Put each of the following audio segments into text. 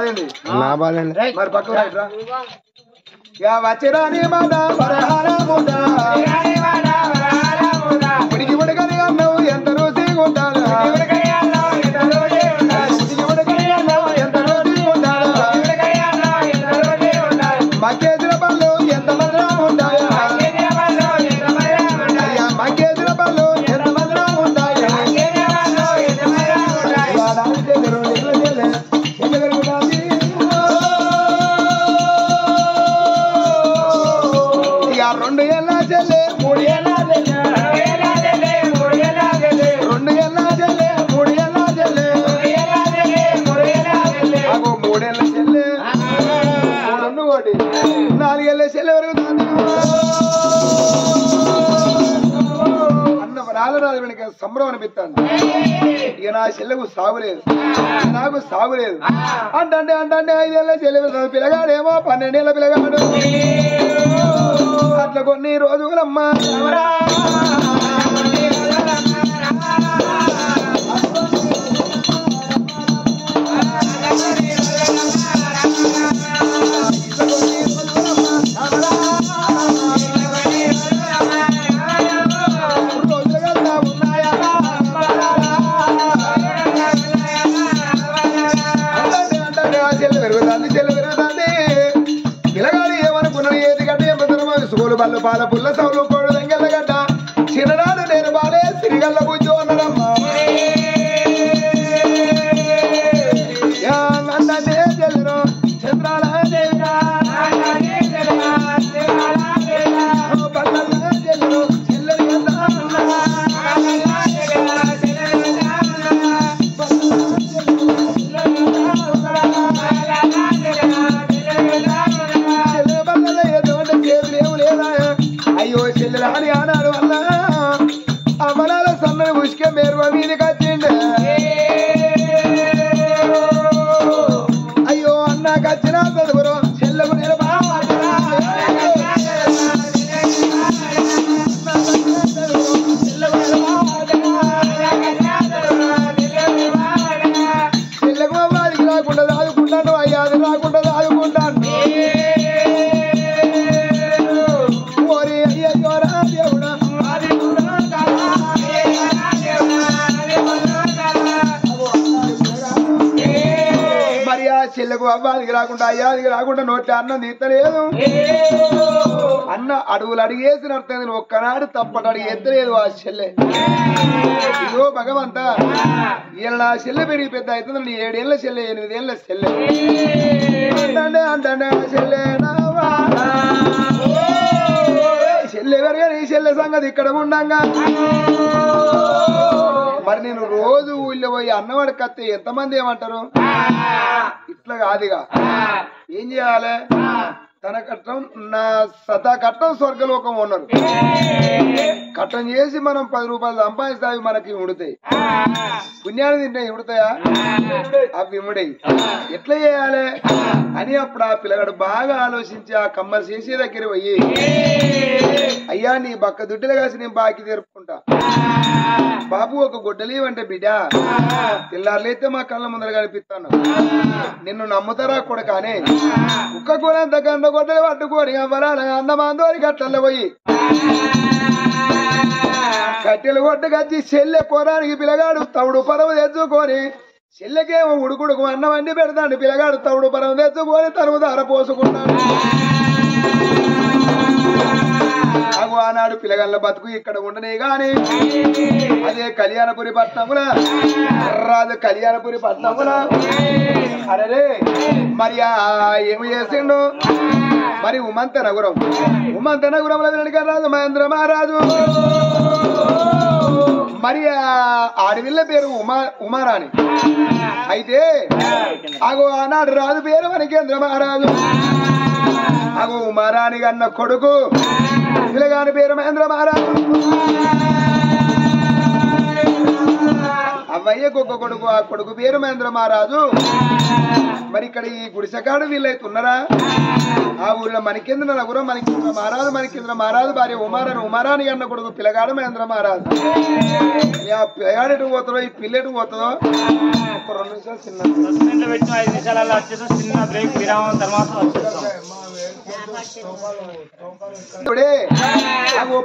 బాధండి నా బాధ మరి పక్కన రా వచ్చరాని మాట ఉడికి ఉడకని అన్నావు ఎంత రోజు ఉంటాను మక్కేసిన పళ్ళు ఎంత మందిరా ఉంటాయా మక్కేసిన పళ్ళు ఎంత మందిరా ఉంటాయా ఇక 2 ఏళ్ళ చెల్లె 3 ఏళ్ళ చెల్లె 2 ఏళ్ళ చెల్లె 3 ఏళ్ళ చెల్లె అగో 3 ఏళ్ళ చెల్లె 3 ఒకటి 4 ఏళ్ళ చెల్లె వరకు అన్న రాలరాదు వెనక సంబరం అనిపిస్తాను ఇక నా చెల్లెకు సాగులేదు నాకు సాగులేదు అంటే 5 ఏళ్ళ చెల్లె పిల్లగాడేమో 12 ఏళ్ళ పిల్లగాడు అట్లా కొన్ని రోజులమ్మా పిల్లగాడు ఏమనుకున్నాడు ఏది గడ్డ ఎంపతరమో స్కూలు బళ్ళు పాల పుల్ల సౌలు కోడు దంగెల్ల గడ్డ చిన్ననాడు నేను బాలే సిరిగల్ల బుజ్జు అన్నాడమ్మా అన్నే చెల్లెను చంద్రాల బల్ల చెల్లెను చెల్లెని అయ్యో చెల్లెలు అని ఆనాడు అన్న అమలాల సన్నని ఉసుకే మేరువ మీదకి వచ్చిండే అయ్యో అన్నకు వచ్చిన చదువురు చెల్లెకు నేను చెల్లెకు వాడికి రాకుండా దాదుకుంటాను అయ్యాది రాకుండా దాదుకుంటాను మరి ఆ చెల్లెకు అవ్వాదికి రాకుండా అయ్యాదికి రాకుండా నోట్ల అన్నం తీస్తలేదు అన్న అడుగులు అడిగేసిన అర్థం ఒక్కనాడు తప్పటి అడిగి ఎత్తలేదు ఆ చెల్లె ఇదో భగవంత ఇలా నా చెల్లె పెరిగి పెద్ద అవుతుంది 7 ఏళ్ళ చెల్లె 8 ఏళ్ళ చెల్లె అంటే చెల్లె చెల్లె ఎవరుగా నీ చెల్లె సంగతి ఇక్కడ ఉండంగా మరి నేను రోజు ఊళ్ళో పోయి అన్నవాడి కత్తే ఎంతమంది ఏమంటారు ఇట్లా కాదుగా ఏం చేయాలి తన కట్టం నా సతా కట్టం స్వర్గలోకం ఉన్నారు కట్టం చేసి మనం 10 రూపాయలు సంపాదిస్తాయి మనకి ఉడతాయి పుణ్యాన్ని తింటే ఉడతాయా అవి ఇముడయి ఎట్లా చేయాలి అని అప్పుడు ఆ పిల్లగాడు బాగా ఆలోచించి ఆ కమ్మరి చేసే దగ్గర పోయి అయ్యా నీ బక్క దుడ్డలు కాసి నేను బాకి తెరుపుకుంటా బాబు ఒక గుడ్డలేవంటే బిడ్డ తెల్లారులైతే మా కళ్ళ ముందర కనిపిస్తాను నిన్ను నమ్ముతారా కూడా కానీ కుక్క కూరంత గంట గొడ్డలు పట్టుకొని అవ్వరాల అందమాందోరి గట్లలో పోయి కట్టెలు కొట్టుకొచ్చి చెల్లె కూరానికి పిల్లగాడు తవుడు పరము తెచ్చుకొని చెల్లెకేమో ఉడుకుడుకు అన్నం వండి పెడతాడు పిల్లగాడు తవుడు పరము తెచ్చుకొని తరువు దార పోసుకున్నాడు అగు ఆనాడు పిల్లగాళ్ళ బతుకు ఇక్కడ ఉండనే గాని అదే కళ్యాణపురి పట్నముల రాదు కళ్యాణపురి పట్నముల అరే మరి ఏమి చేసిండు మరి ఉమంత నగరంలో వెనక రాజు మహేంద్ర మహారాజు మరి ఆడవిల్ల పేరు ఉమారాణి అయితే అగో ఆనాడు రాజు పేరు మణికేంద్ర మహారాజు అగో ఉమారాణి కన్న కొడుకు పిల్లగాని పేరు మహేంద్ర మహారాజు అవ్వయ్యకు ఒక కొడుకు ఆ కొడుకు పేరు మహేంద్ర మహారాజు మరి ఇక్కడ ఈ గుడిసెకాడు వీళ్ళైతే ఉన్నారా ఆ ఊరిలో మనకేంద్ర నగురం మనకేంద్ర మహారాజు భార్య ఉమారాని అన్న కొడుకు పిల్లగాడు మహేంద్ర మహారాజు. ఆ పిల్లగాడు ఎటు పోతాడో ఈ పిల్ల ఎటు పోతుందో ఒక 2 నిమిషాలు చిన్న పెట్టిన 5 నిమిషాలలో వచ్చేసి చిన్న బ్రేక్ విరామం తర్వాత ఇప్పుడే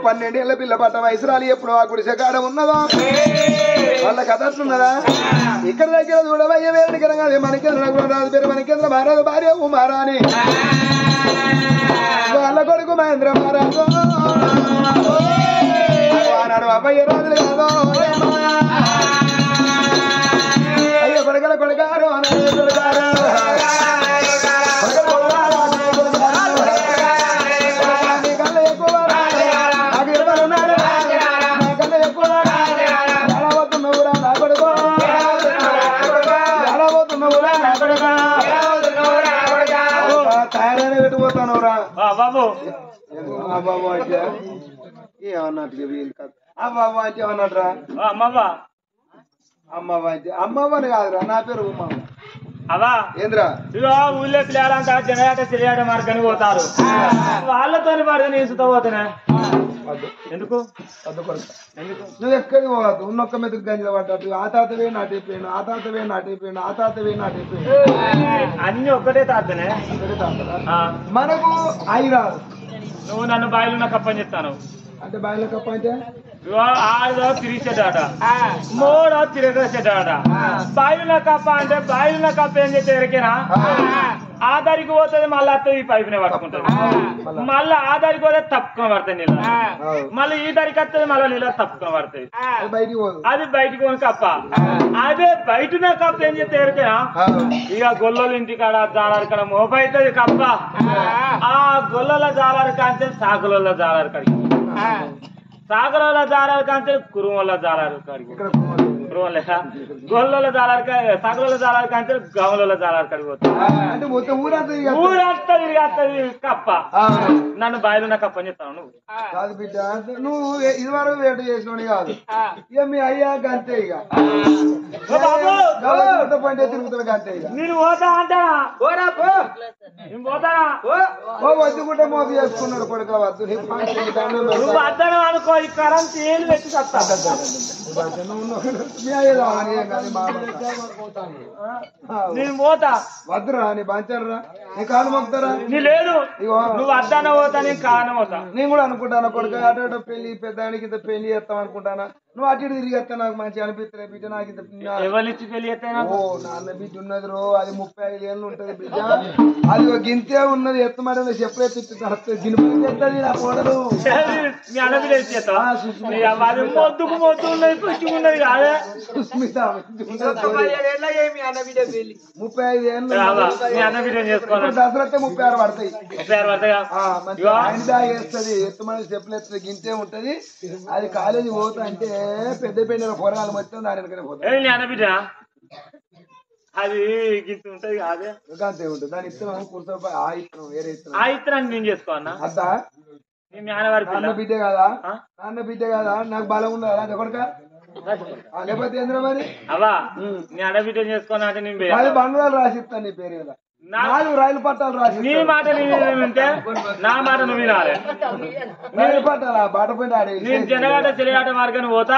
12 ఏళ్ళ పిల్ల పట్ట వయసురాలి ఎప్పుడు ఆ గుడిసె కాడ ఉన్నదో వాళ్ళ కథ అట్లున్నదా? ఇక్కడ దగ్గర చూడవయ్య వేరుడి కనుక మనకేంద్ర రాజు పేరు మనకేంద్ర మహారాజు భార్య ఉమారాని వాళ్ళ కొడుకు మహేంద్ర మహారాజు ఆనాడు అబ్బాయి రాజులు కాదో అయ్యో కొడగల కొడగారు తయారైన పెట్టిపోతానవరా బాబు బాబు అంటే ఏమన్నట్టుగా వీలు కాదు. బాబు అంటే ఏమన్నట్రా అమ్మవ్వా అమ్మవ్వ అంటే అమ్మవ్వని కాదురా నా పేరు ఉమ్మవ్వ. అవా ఏంద్రా ఇగో ఊళ్ళో పిల్లలంతా జనయాట తెలియాట మార్గని పోతారు వాళ్ళతో పడితే నేను సుత పోతున్నా ఎందుకు ఎందుకు నువ్వు ఎక్కడికి పోవద్దు ఉన్నొక్క మెతుకు గంజల పడ్డట్టు ఆ తాతవే నాటైపోయాను ఆ తాతవే నాటైపోయాను ఆ తాతవే నాటైపోయాను అన్ని ఒక్కటే తాతనే మనకు అయి రాదు. నువ్వు నన్ను బాయిలున్న కప్పని చెప్తాను అంటే బాయిలో కప్ప అంటే ఆడో తిరిగిసేటాట మూడో తిరగేసేటాట బాయిలున్న కప్ప అంటే బాయిలున్న కప్ప ఏం చేస్తే ఎరికేనా ఆ దారికి పోతుంది మళ్ళీ అత్తది ఈ పైపునే పట్టుకుంటది మళ్ళీ ఆ దారికి పోతే తప్పుకొని పడుతుంది నీళ్ళు మళ్ళీ ఈ దారికి వస్తుంది మళ్ళీ నీళ్ళు తప్పుకొని పడుతుంది అది బయటికి పోని కప్ప అదే బయటన కప్ప ఏం చేస్తే ఎరికేనా ఇక గొల్లల ఇంటికాడ జాలారు కాడ మోపైతుంది కప్ప ఆ గొల్లల జాలారు కాంటే సాగుల జాలారు కాడికి సాగరోల జాలారు కాంటే కురుమల జాలారు కాడికి గొల్లల జాలారు సాగరోల జాలారు కాంటే గమల జాలారు కాడికి పోతుంది ఊరంతా తిరిగి కప్ప నన్ను బాయిలున్న కప్ప అని చెప్తాను నువ్వు కాదు బిడ్డ నువ్వు ఇది వరకు వేట చేసినోని కాదు ఇక మీ అయ్యాక అంతే ఇక పంటే తిరుగుతాడు అంతే ఇక నేను పోతా అంటానా నేను పోతానా వద్దుకుంటే మోపి చేసుకున్నాడు కొడుకుల వద్దు నువ్వు వద్దను అనుకో ఈ కరెంట్ ఏళ్ళు పెట్టి చెప్తా నేను పోతా వద్దురా నీ బాంచారా నీ కాలు మొక్కుతారా నీ లేదు నువ్వు వద్దన పోతా నేను కాను పోతా నేను కూడా అనుకుంటాను కొడుకు అటు అటు పెళ్లి పెద్దానికి ఇంత పెళ్లి చేస్తాం అనుకుంటానా నువ్వు అటు ఇటు తిరిగి వస్తా నాకు మంచిగా అనిపిస్తుంది బిడ్డ నాకు ఇంత ఎవరిచ్చి పెళ్లి చేస్తా ఓ నాన్న బిడ్డ ఉన్నది రో అది 35 ఏళ్ళు ఉంటది బిడ్డ అది ఒక గింతే ఉన్నది ఎత్తమాట చెప్పే తిట్టు గినుపులు చేస్తుంది నా కోడలు మీ అన్నది మొద్దుకు మొద్దు ఉన్నది పుష్టికున్నది కాదే సుస్మిత 35 ఏళ్ళు చేసుకోవాలి దసరా 36 పడతాయి పడతాయి వేస్తుంది ఎత్తుమని చెప్పులు ఎత్తుంది గింతే ఉంటది అది కాలేజీ పోతా అంటే పెద్ద పెద్ద పొరగాలు మొత్తం దాని వెనకనే పోతాయి అది గింత ఉంటది కాదే అంతే ఉంటుంది దాని ఇత్తనం కూర్చో ఆ ఇత్తనం వేరే ఇత్తనం ఆ ఇత్తనాన్ని నేను చేసుకోవన్నా అద్దా నాన్న బిడ్డ కదా నాకు బలం ఉండదు అలాంటి కొడుక లేకపోతే ఏంద్ర మరి అవా నీ అడబిడ్డ చేసుకోనా అంటే నేను అది బంగారు రాసిస్తాను నీ పేరు కదా 4 రైలు పట్టాలు రాసి నీ మాట వింటే నా మాట నువ్వు వినాలి రైలు పట్టాలా బాట పోయి నేను జనగాట చెలియాట మార్గాన్ని పోతా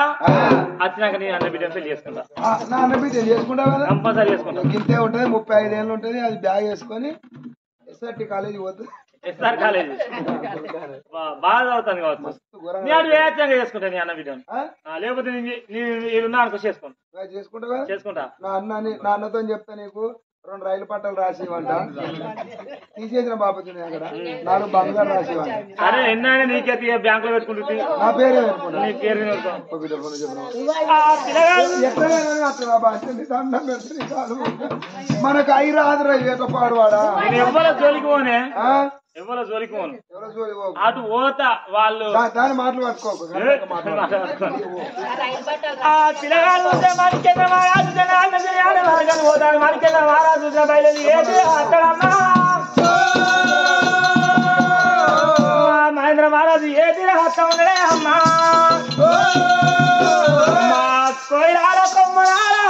వచ్చినాక నేను అన్న బిడ్డ పెళ్లి చేసుకుంటా నా అన్న బిడ్డ చేసుకుంటావు కదా కంపల్సరీ చేసుకుంటా గింతే ఉంటది 35 ఏళ్ళు ఉంటది అది బ్యాగ్ వేసుకొని ఎస్ఆర్టీ కాలేజీ పోతుంది ఎస్ఆర్ కాలేజీ బాగా చదువుతాను కావచ్చు నేను వేచ్చంగా చేసుకుంటా నీ అన్న బిడ్డను లేకపోతే నేనున్నా అనుకో చేసుకుంటా నా అన్నతో చెప్తా నీకు 2 రైలు పట్టాలు రాసివంట తీసేసిన బాపతి అక్కడ 4 బంగారు రాసివంట అరే ఎన్నైనా నీకే బ్యాంక్ లో పెట్టుకుంటుంది నా పేరే నీ పేరు మనకు అయి రాదురా ఏట పాడువాడా నేను ఎవరో జోలికి పోనే ఎవరో జోలికి పోను అటు పోతా వాళ్ళు దాన్ని మాటలు పట్టుకోకు పిల్లగాడు పోతాడు మనకి మహారాజు బయలుదేరి ఏది అత్తడమ్మా మహేంద్ర మహారాజు ఏది హస్తం ఉండడే అమ్మా మా కోయిలాల కొమ్మరాలా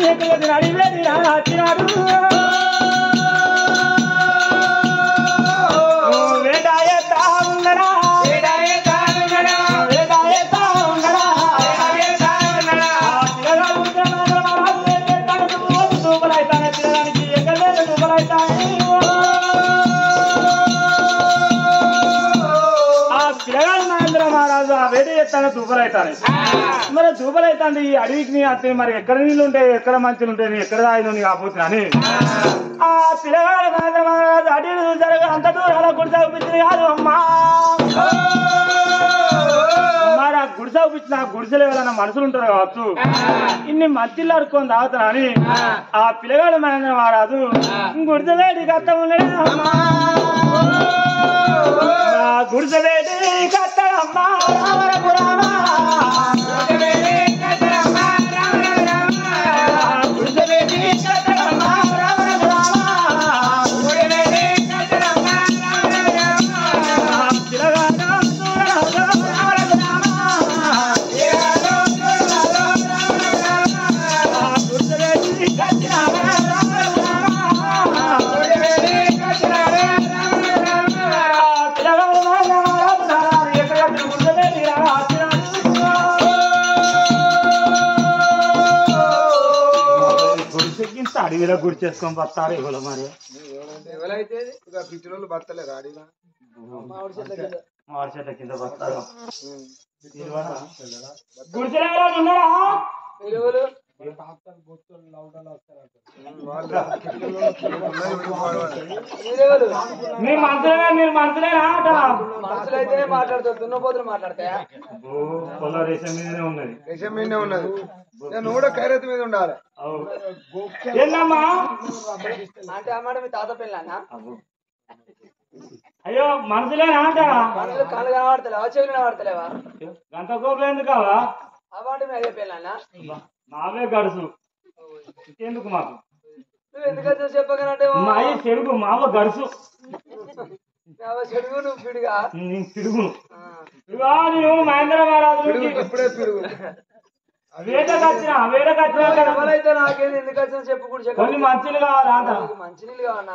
ఎక్కడ అడివేది వచ్చినాడు వేదాయతా ఉండరా వేడి దూపలైతాను మరి దూపలైతాంది ఈ అడవికి అత్తే మరి ఎక్కడ నీళ్ళు ఉంటాయి ఎక్కడ మంచులు ఉంటాయి ఎక్కడ ఆయన నీకు ఆపోతున్నా అని ఆ పిల్లగాడు అడవి చూసారు అంత దూరాల గుడిసె చూపించింది కాదు అమ్మా మరి ఆ గుడిసె చూపించిన ఆ గుడిసెలు ఎవరైనా మనుషులు ఉంటారు కావచ్చు ఇన్ని మధ్యలో అడుక్కొని తాగుతున్నా అని ఆ పిల్లగాడు మహేంద్ర మహారాజు గుడిసె వేడి కత్త ఉండడే అమ్మా గుడిసె వేడి కత్తడమ్మా అడవిలో గుడి చేసుకొని బతారు ఇవ్వలే మరి ఎవరైతే పిచ్చిరోళ్ళు బతలేరు అడవిలో మామిడి చెట్ల కింద బతారు గుడిసెలు ఎవరైనా ఉన్నారా మీరు మంత్రులేనా మనసులైతేనే మాట్లాడతారు దున్నపోతులు మాట్లాడతాయా పొల రేషన్ మీదనే ఉన్నది రేషన్ మీదనే ఉన్నది నువ్వు కూడా ఖైరత్ మీద ఉండాలి ఏందమ్మా అంటే అమ్మాట మీ తాత పెళ్ళానా అయ్యో మనసులేనా ఆట మనసులు కళ్ళు కనబడతలేవా చెవులు కనబడతలేవా గంట కోపలు ఎందుకు కావా అవాటి మీ అదే పెళ్ళానా మావే గడుసు ఇంకెందుకు మాకు నువ్వు ఎందుకు వచ్చావు చెప్పగలంటే మా చెడుగు మావ గడుసు చెడుగు నువ్వు పిడిగా తిరుగును ఇవా నేను మహేంద్ర మహారాజు ఇప్పుడే పిడుగు ఎవరైతే నాకేది ఎందుకు వచ్చిన చెప్పు కూడా కొన్ని మంచిలు కావాలా మంచినీళ్ళు కావన్నా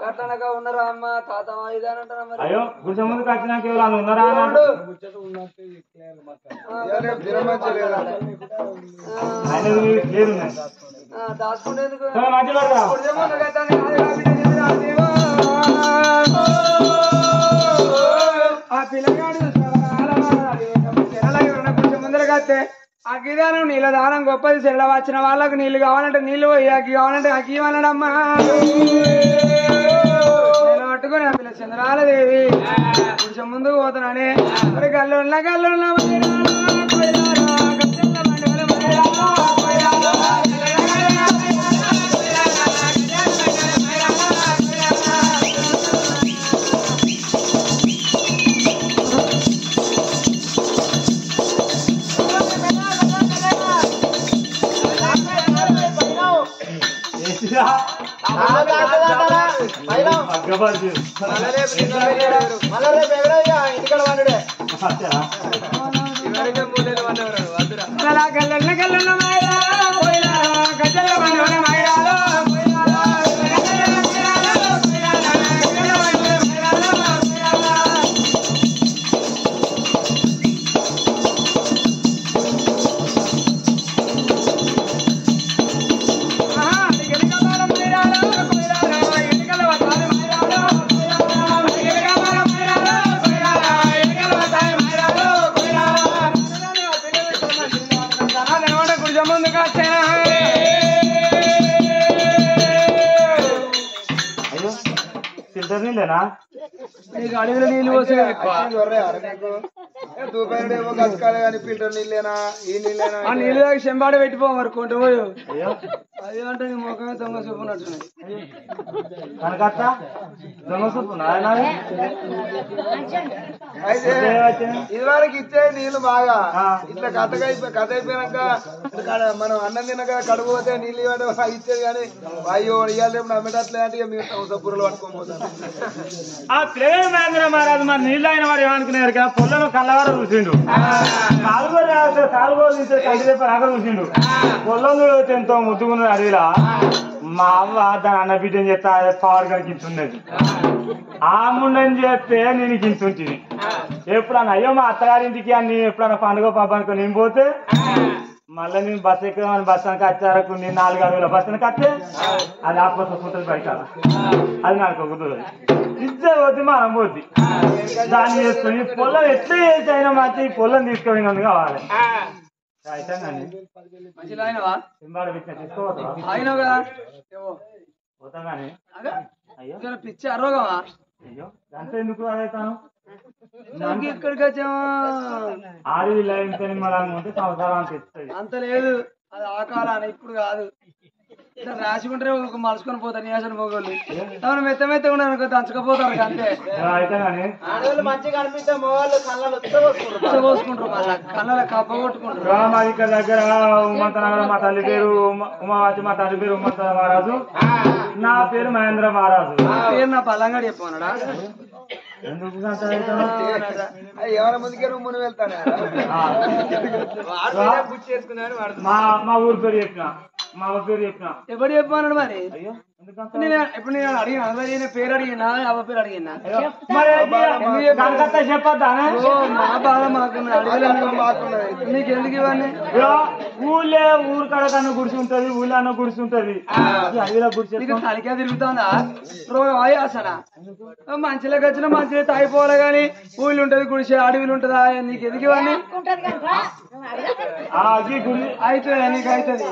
గట్లనగా ఉన్నారా అమ్మ తాత ఇదానంటారా మరి అయ్యో గుడి ముందుకు వచ్చినాక ఎవరు ఉన్నారా దాచుకునేందుకు ఆ పిల్లగాడు కొంచెం ముందరగా అగ్గిదానం నీళ్ళ దానం గొప్పది చెల్ల వచ్చిన వాళ్ళకు నీళ్లు కావాలంటే నీళ్లు పోయి అగ్గి కావాలంటే అగ్గి ఇవ్వాలడమ్మా నేను పట్టుకుని ఆ పిల్ల చంద్రాలదేవి కొంచెం ముందుకు పోతున్నానే మరి గల్లున్న గల్లున్న ఇంటికాడ వండుడే గల్లన్న గల్లన్న మైరా గజల్ల మైరా నీళ్ళేనా నీకు అడవిలో నీళ్ళు పోసే దూపేమో గతకాలి కానీ ఫిల్టర్ నీళ్ళేనా ఈ నీళ్ళేనా ఆ నీళ్ళు దాకా చెంబాడ పెట్టిపో మరి కొంట పోయి అది అంటే నీ ముఖమే దొంగ చూపున్నట్టున్నాయి కనకత్త దొంగ చూపు అయితే ఇదివరకు ఇచ్చే నీళ్లు బాగా ఇట్లా కథ అయిపోయినాక మనం అన్నం తినక కడుపు పోతే నీళ్ళు ఇచ్చేది కానీ అయ్యో ఇవాళ రేపు నమ్మేటట్లే అంటే ఇక మీరు సంవత్సరపురలు పట్టుకొని పోతారు. ఆ ప్రేమ మహేంద్ర మహారాజు మరి నీళ్ళు అయిన వాడు ఏమనుకున్నారు కదా పొల్లను కళ్ళవారు చూసిండు కాలుగోలు కంటి రేపు అక్కడ చూసిండు పొల్లం ఎంతో ముద్దుకున్నారు అడవిలా మా అవ్వ దాని అన్న బిడ్డని చేస్తా పవర్ గారికి ఇంతున్నది ఆ ముండని చేస్తే నేను ఇంతుంటుంది ఎప్పుడన్నా అయ్యో మా అత్తగారింటికి అని ఎప్పుడన్నా పండుగ పబ్బానికి నేను పోతే మళ్ళీ నేను బస్సు ఎక్కుదామని బస్ అని వచ్చారకు నేను 4 అడుగుల బస్ అని కట్టే అది ఆపస్తుంది బయట అది నాకు ఒక ఇద్దరు పోతే మనం పోద్ది దాన్ని చేసుకుని పొలం ఎట్లా చేసి అయినా మంచి పొలం తీసుకొని కావాలి పిచ్చి అరోగమా అయ్యో దాంట్లో ఎందుకు అదైతాను ఇక్కడికి వచ్చామా ఆరు ఇలా ఇంత ఉంటే సంవత్సరం తెస్తుంది అంత లేదు అది ఆ కాలాన ఇప్పుడు కాదు రాసుకుంటే ఒక మలుచుకొని పోతారు నేషన్ పోగోళ్ళు అవును మెత్త మెత్త ఉండరు దంచకపోతారు అంతే మంచిగా కనిపిస్తే మోళ్ళు కళ్ళలు పోసుకుంటారు మళ్ళీ కళ్ళ కప్ప కొట్టుకుంటారు మా ఇక్కడ దగ్గర ఉమ్మంతనగరం మా తల్లి పేరు ఉమావతి మా తల్లి పేరు ఉమ్మంత మహారాజు నా పేరు మహేంద్ర మహారాజు పేరు నా బలంగా చెప్పానడా ఎందుకు ఎవరి ముందుకే రూమును వెళ్తాను మా ఊరి పేరు చెప్పిన మా ఊరి పేరు చెప్పిన ఎప్పుడు చెప్పాను మరి ఇప్పుడు నేను అడిగిన పేరు అడిగినా అవ్వ పేరు అడిగినా చెప్పొద్దా మా బాధ మాకున్నది నీకు ఎందుకు ఇవన్నీ ఊళ్ళే ఊరు కాడ కన్నా గుడిసి ఉంటది ఊళ్ళో అన్న గుడిసి ఉంటది అడవిలో గుడిసి నీకు తలికే తిరుగుతుందా అసలు మంచిలోకి వచ్చిన మంచిగా తాగిపోవాలి గాని ఊళ్ళు ఉంటది గుడిసే అడవిలు ఉంటదా నీకు ఎందుకు ఇవన్నీ అయితే నీకు అవుతుంది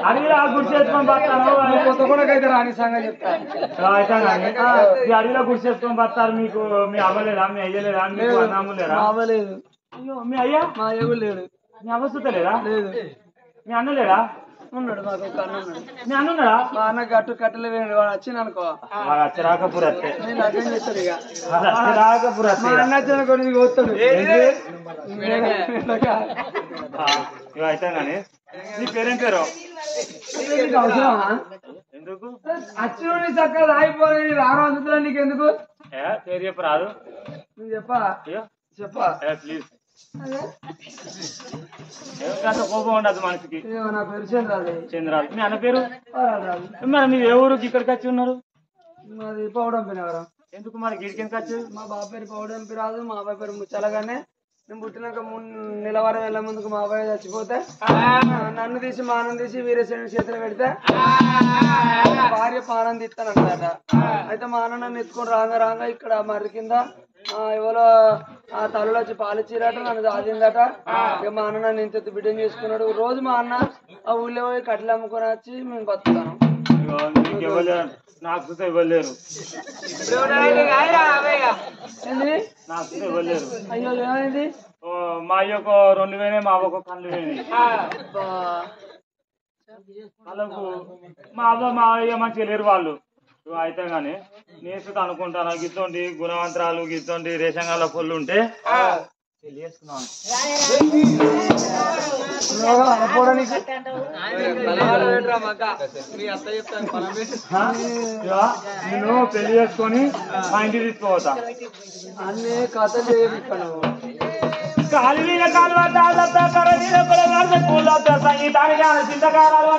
అడవిలో గుడి చేసుకొని బతాను కొత్త కూడా అయితే రాని సంగతి చెప్తాను ఈ అడవిలో గుడి చేసుకొని బతారు మీకు మీ అవ్వలేదా మీ అయ్యలేదా మీకు అన్నమ్ములేరా అవ్వలేదు అయ్యో మీ అయ్యా మా అయ్య లేడు మీ అవ్వ సుతలేదా లేదు మీ అన్న లేడా ఉన్నాడు మాకు ఒక అన్న ఉన్నాడు మీ అన్న ఉన్నాడా మా అన్న గట్టు కట్టెలు వేయండి వాడు వచ్చింది అనుకో రాకపురత్తే నేను అర్థం చేస్తాడు ఇక రాకపురత్తే మా అన్న వచ్చిన కొన్ని పోతాడు అయితే కానీ నీ పేరేం పేరు అవసరమా ఎందుకు అచ్చుని చక్కగా ఆగిపోయి రాను అందుతున్నా నీకు ఎందుకు పేరు చెప్పు రాదు నువ్వు చెప్పా చెప్పా ప్లీజ్ కోపం ఉండదు మనిషికి నా పేరు చంద్రాజు చంద్రాజు మీ అన్న పేరు మరి మీరు ఏ ఊరికి ఇక్కడికి వచ్చి ఉన్నారు మాది పౌడంపినవరం ఎందుకు మరి గిడికి ఎందుకు వచ్చి మా బాబు పేరు పౌడంపి రాదు మా అబ్బాయి పేరు ముచ్చలగానే నేను పుట్టినాక నిలవారం వెళ్ళే ముందుకు మా అబ్బాయి చచ్చిపోతే నన్ను తీసి మానం తీసి వీరేశ్వరుని చేతిలో పెడితే భార్య పానం తీస్తానంటదట అయితే మా అన్న నన్ను ఎత్తుకొని రాగా ఇక్కడ మర్రి కింద ఎవరో ఆ తల్లులో వచ్చి పాలిచ్చిరట నన్ను దాదిందట ఇక మా అన్న నన్ను ఇంత బిడ్డని చేసుకున్నాడు రోజు మా అన్న ఆ ఊళ్ళో పోయి కట్టెలు అమ్ముకొని వచ్చి మేము బతుకుతాను నాకు ఇవ్వలేరు నాకు ఇవ్వలేరు అయ్యో ఏమైంది మా అయ్యకు 2,000 మా అవ్వకు 2,000 వాళ్ళకు మా అవ్వ మా అయ్య మంచిగా లేరు వాళ్ళు అయితే గాని నేర్చుకు అనుకుంటాను గిత్తండి గుణవంతరాలు గిత్తండి రేషంగాల పొల్లు ఉంటే నేను పెళ్లి చేసుకొని మా ఇంటికి తీసుకుపోతా అన్నీ కథలు చేయించాను కాలిన సంగీతానికి చింతకారాలు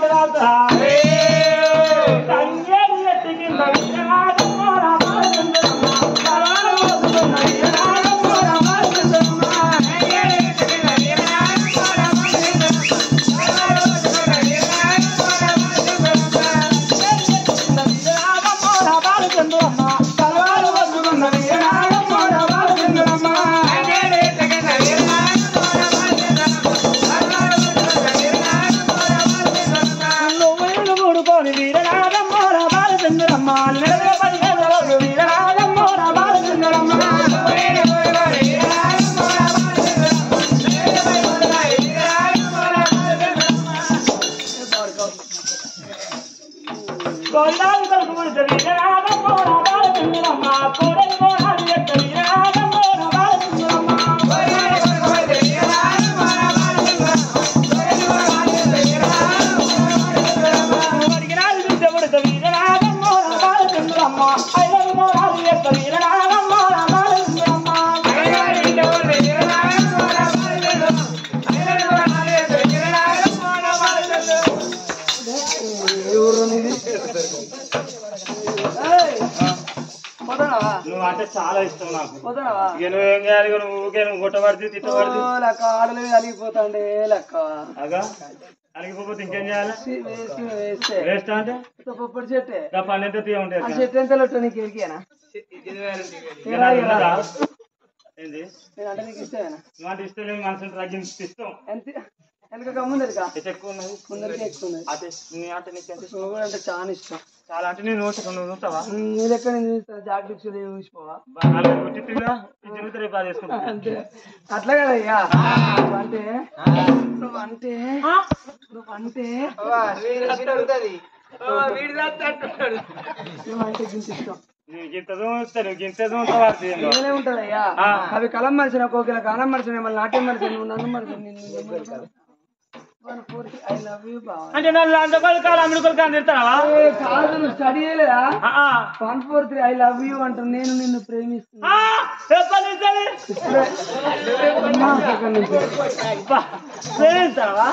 నువ్వు అంటే చాలా ఇష్టం నాకు. పోతావా ఇక నువ్వేం చేయాలి? ఇక నువ్వు ఊకే నువ్వు గుట్టబడితే తిట్టబడితే లెక్క ఆడలు అలిగిపోతాండే లెక్క అగా అలిగిపోతే ఇంకేం చేయాలి? వేస్తే వేస్ట్ అంటే పొప్పటి చెట్టే ఇంకా పని ఎంత తీయ ఆ ఉంటాయి. చెట్టు ఎంత లొట్టు నీకు ఎరికేనా ఏంది నేనంటే నీకు ఇష్టమేనా నువ్వు అంటే ఇష్టం లేని మనసుని తగ్గించి ఇష్టం. ఎంత వెనక ముందరికా ఎంత ఎక్కువ ఉన్నది ముందరికి ఎక్కువ ఉన్నది అదే నీ అంటే నీకు ఎంత ఇష్టం? నువ్వు కూడా అంటే చాలా ఇష్టం చాలా అంటే నేను నువ్వు చూస్తావా? నీ లెక్క నేను చూస్తా జాకెట్ చూసిపోవా గుట్టిగా తిరుగుతా రేపు అది వేసుకుంటా. అంతే అట్లా కదయ్యా నువ్వంటే నువ్వంటే నువ్వంటే నువ్వంటే గింత ఇష్టం నీకు ఇంత చూస్తాను ఇంత చూస్తావా? నేనే ఉంటదయ్యా అవి కలం మరిచిన కోకిల కాలం మరిచిన మళ్ళీ నాట్యం మరిచిన నువ్వు నన్ను మరిచిన ఐ లవ్ యూ బావా అంటే నన్ను అందకొలు కాదు అమ్మిడికొలు కాదు తిడతావా? కాదు నువ్వు స్టడీ చేయలేదా 143 ఐ లవ్ యూ అంటాను నేను నిన్ను ప్రేమిస్తున్నా ప్రేమిస్తావా?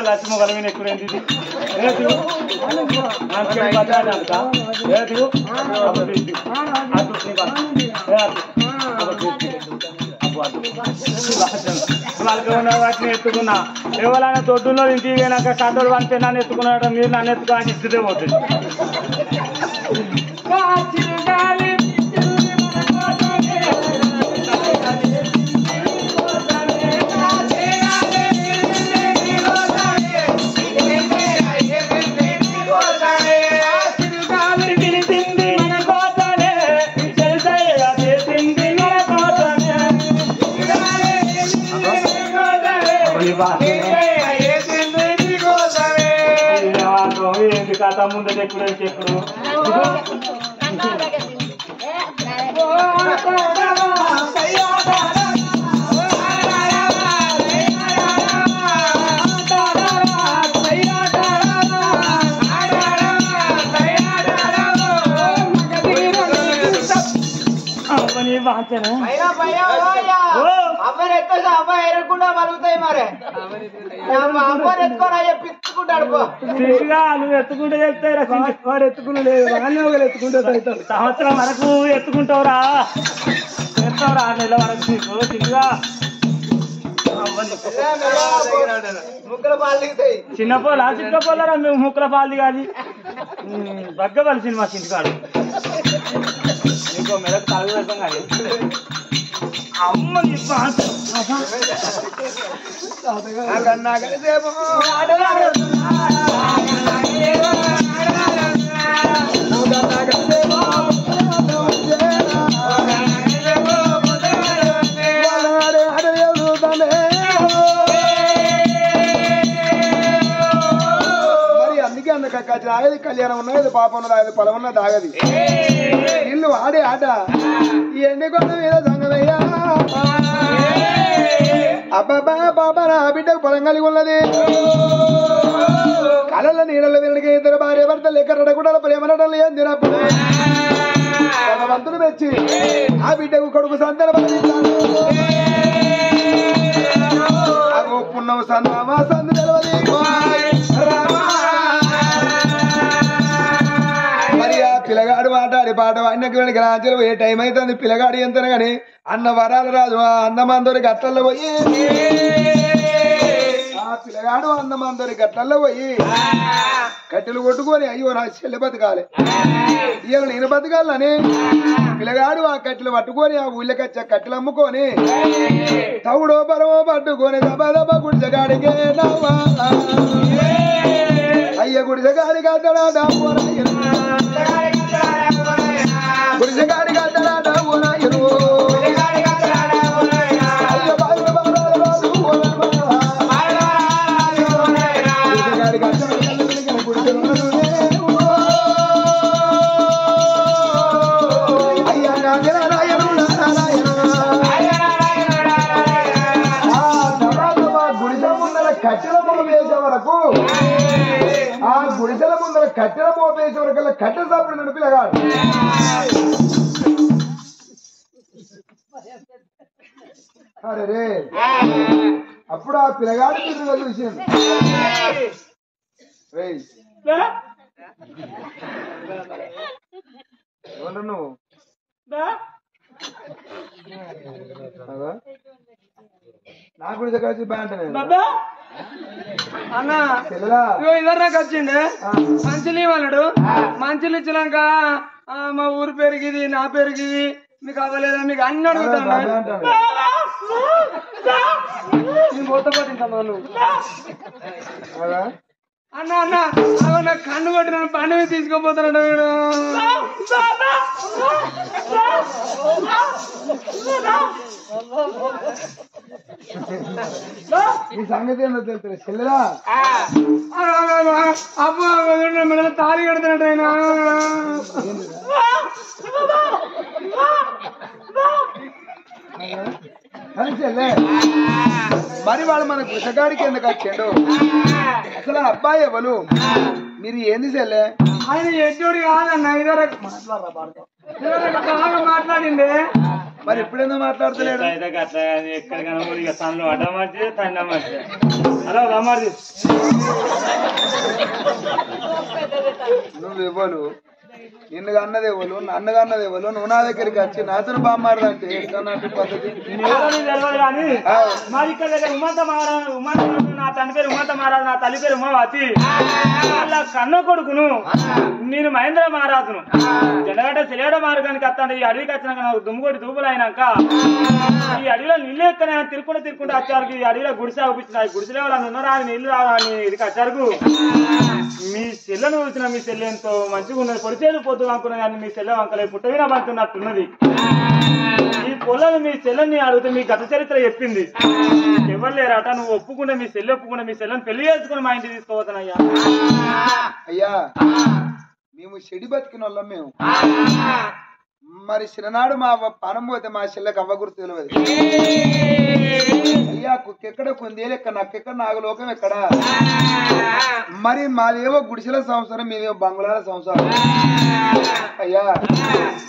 లక్ష్మ కలిగిన ఎక్కువేంటి వాటిని ఎత్తుకున్నా ఎవరైనా దొడ్డులో ఇంటికి పోయినాక కట్టలు పంపితే నన్ను ఎత్తుకున్నాడు మీరు నన్ను ఎత్తుకోవాలని ఇస్తే పోతుంది. ఏంటి కథ ముందు ఎప్పుడు చెప్పుడు అబ్బాయి ఎరకుండా మలుగుతాయి మరి అబ్బాయి ఎత్తుకోరా పిచ్చుకుంటాడు నువ్వు ఎత్తుకుంటే చెప్తాయి వాడు ఎత్తుకుని లేదు ఒకరు ఎత్తుకుంటే సంవత్సరం వరకు ఎత్తుకుంటావురా ఎత్తావురా నెల వరకు నీకు తిరిగా చిన్న పోలా చిన్న పోలరా మేము ముక్కల పాలు కాదు బగ్గబలి సినిమా చింతకాడు ఇంకో మెదకు తలగు పెడతాం కానీ అమ్మ ఆగది కళ్యాణం ఉన్నది పాపం ఉన్నది ఆగది పొలం ఉన్నది ఆగది ఇల్లు ఆడే ఆట ఈ ఎండి కొండ మీద సంగమయ్యా అబ్బాబా బాబా నా బిడ్డకు పొలం కలిగి ఉన్నది కళల నీడల వెనక ఇద్దరు భార్య భర్తలు ఎక్కడ ప్రేమనటలు ఏం తినప్పుడు భగవంతుడు మెచ్చి ఆ బిడ్డకు కొడుకు సంతానం పుణ్యం సందామా సందు తెలవది మరి ఆ పిల్లగాడు మాట్లాడి పాట అన్నకి వెనక రాజులు ఏ టైం అవుతుంది పిల్లగాడు ఎంతనే గాని అన్న వరాలు రాదు ఆ అందమందరి గట్లలో పోయి ఆ పిల్లగాడు అందమందరి గట్లలో పోయి కట్టెలు కొట్టుకొని అయ్యో నా చెల్లె బతకాలి ఇవాళ నేను బతకాలని పిల్లగాడు ఆ కట్టెలు పట్టుకొని ఆ ఊళ్ళకచ్చ కట్టెలు అమ్ముకొని తవుడో పరమో పట్టుకొని దబా దబా గుడిసెగాడికే నవ్వా అయ్య గుడిసెగాడి కట్టడా డబ్బునాయను గుడిసెగాడి కట్టడా డబ్బునాయను గుడిసెగాడి కట్టడా కట్టెల మోపేసే వరకు ఆ గుడిసెల ముందర కట్టెల మోపేసే వరకు కట్టెల సాపుడు నడిపిలగాడు. అరే రే అప్పుడు ఆ పిల్లగాడు తిరుగుగా చూసింది. ఏమన్నా నువ్వు నా గుడిసె కలిసి బాగుంటాను అన్న ఇద్దరు నాకు వచ్చిండే మంచిలు ఇవ్వన్నాడు. మంచిలు ఇచ్చినాక మా ఊరు పెరిగింది నా పెరిగింది మీకు అవ్వలేదా మీకు అన్ని అడుగుతాను. మొత్తం పట్టింటాను అన్న అన్న అవ నాకు కన్ను కొట్టిన పండు మీద తీసుకోపోతున్నాడు వీడు. ఈ సంగతి ఏంటో తెలుసు చెల్లెలా అబ్బా మెడలో తాళి కడుతున్నాడు ఆయన. చెల్లె మరి వాళ్ళు మన కృషగాడికి ఎందుకు వచ్చిండు? అసలు అబ్బాయి ఎవరు? మీరు ఏంది చెల్లె? ఆయన ఎడ్డోడు కాదన్న ఇదివరకు బాగా మాట్లాడిండే. మరి ఎప్పుడైనా మాట్లాడతలేడు. ఎక్కడికైనా తనలో అడ్డ మంచిది తండ మంచిది. హలో రమ్మారి నువ్వు ఇవ్వలు నిన్నుగా అన్నది ఎవరు నన్నగా అన్నది ఎవరు? నువ్వు నా దగ్గరికి వచ్చి నాతో బామ్మారదంటే పద్ధతి తెలియదు కానీ మాది ఇక్కడ దగ్గర ఉమంత మహారాజు నా తండ్రి పేరు ఉమంత మహారాజు నా తల్లి పేరు ఉమావతి. వాళ్ళ కన్న కొడుకును నేను మహేంద్ర మహారాజును జనగడ్డ సిలేడ మార్గానికి వస్తాను. ఈ అడవికి వచ్చినాక నాకు దుమ్ముగొట్టి దూపులు అయినాక ఈ అడవిలో నీళ్ళు ఎక్కనే తిరుక్కుంటూ వచ్చారు. ఈ అడవిలో గుడిసె అవుపించిన గుడిసెలో వాళ్ళని ఉన్నారా నీళ్లు రావా అని ఇదికి వచ్చారు. మీ చెల్లెను వచ్చిన మీ చెల్లె ఎంతో మంచిగా ఉన్నది. పొడిచేది పోతూ అనుకున్నా కానీ మీ చెల్లె వంకలే పుట్టవినా పడుతున్నట్టున్నది. ఈ పొలను మీ చెల్లెని అడిగితే మీ గత చరిత్ర చెప్పింది. ఎవరు లేరాట నువ్వు ఒప్పుకుంటే మీ చెల్లె ఒప్పుకుంటే మీ చెల్లెని పెళ్లి చేసుకుని మా ఇంటికి తీసుకోవద్దనయ్యా. అయ్యా మేము చెడి బతికిన వాళ్ళం మేము. మరి చిన్ననాడు మా పానం పోతే మా చెల్లెకి అవ్వ గుర్తు తెలియదు. అయ్యా కుక్కెక్కడ కొందేలు ఎక్కడ నక్కెక్కడ నాగలోకం ఎక్కడ. మరి మాదేవో గుడిసెల సంవత్సరం మీదేమో బంగుళాల సంవత్సరం. అయ్యా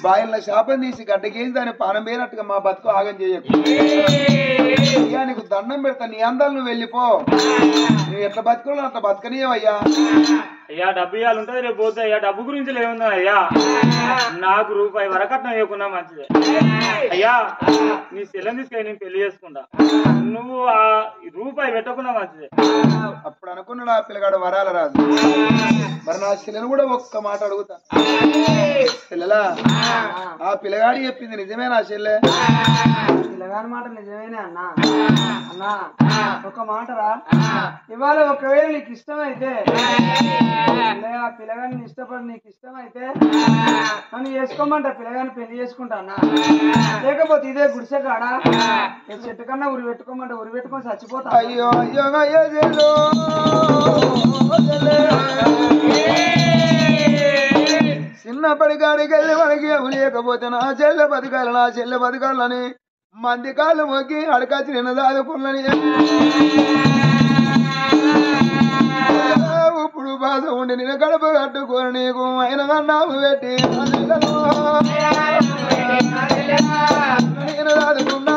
బాయిల శాపం తీసి గడ్డకేసి దాన్ని పానం పోయినట్టుగా మా బతుకు ఆగం చేయకు. అయ్యా నీకు దండం పెడతా నీ అందాలు నువ్వు వెళ్ళిపో. నువ్వు ఎట్లా బతుకులో అట్లా బతకనియవయ్యా. అయ్యా డబ్బు ఇవ్వాలి ఉంటుంది రేపు పోతే. అయ్యా డబ్బు గురించి ఏముందా అయ్యా? నాకు రూపాయి వరకట్నం ఇవ్వకున్నా మంచిదే. అయ్యా నీ చెల్లెని తీసుకొని నేను పెళ్లి చేసుకుంటా. నువ్వు ఆ రూపాయి పెట్టకుండా మంచిదే. అప్పుడు అనుకున్నాడు ఆ పిల్లగాడు వరాల రాజు. మరి నా చెల్లెను కూడా ఒక్క మాట అడుగుతా. పిల్లలా ఆ పిల్లగాడి చెప్పింది నిజమే నా చెల్లె? పిల్లగాని మాట నిజమేనే అన్నా. అన్నా ఒక మాటరా, ఇవాళ ఒకవేళ నీకు ఇష్టమైతే ఆ పిల్లగాని ఇష్టపడి నీకు ఇష్టమైతే నన్ను చేసుకోమంటా. పిల్లగాని పెళ్లి చేసుకుంటా అన్నా. లేకపోతే ఇదే గుడిసె కాడా చెట్టు కన్నా ఉరి పెట్టుకోమంటే ఉరి పెట్టుకొని చచ్చిపోతా. అయ్యో అయ్యో అయ్యో చిన్నప్పటి కాడికి వెళ్ళి మనకి లేకపోతే నా చెల్లె బతకాలి నా చెల్లె బతకాలని మంది కాళ్ళు మొక్కి అడకాచి నిన్న దాదుకున్నని. ఇప్పుడు బాధ ఉండి నేను గడప కట్టుకొని నీకు ఆయన నాము పెట్టి నేను దాదుకున్నా